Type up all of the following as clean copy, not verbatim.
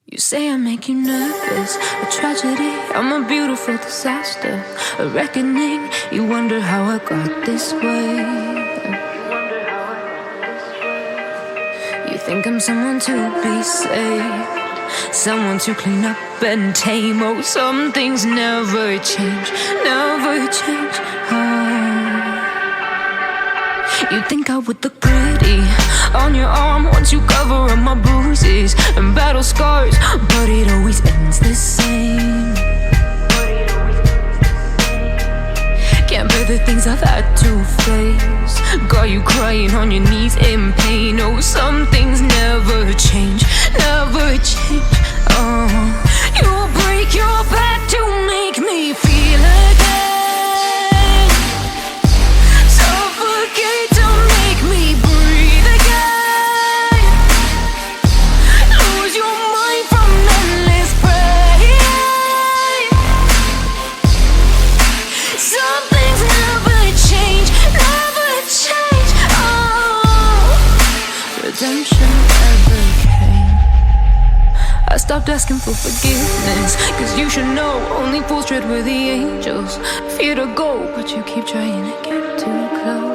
You say I make you nervous, a tragedy, I'm a beautiful disaster, a reckoning. You wonder how I got this way. You think I'm someone to be saved, someone to clean up and tame. Oh, some things never change, never change. You think I would look pretty on your arm once you cover up my bruises and battle scars, but it always ends the same. Can't bear the things I've had to face, got you crying on your knees in pain. Oh, some things never change, never change. You'll break your back to make me feel again. I stopped asking for forgiveness, cause you should know only fools tread where the angels fear to go, but you keep trying to get too close.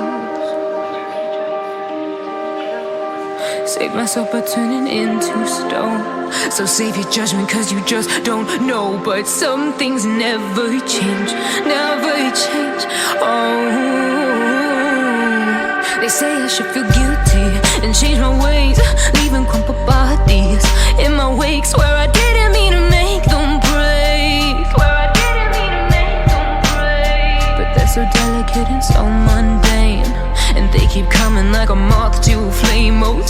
Save myself by turning into stone, so save your judgment cause you just don't know. But some things never change, never change. They say I should feel guilty and change my ways, leaving crumpled bodies in my wake. Swear I didn't mean to make them break, swear I didn't mean to make them break. But they're so delicate and so mundane, and they keep coming like a moth to a flame. Oh,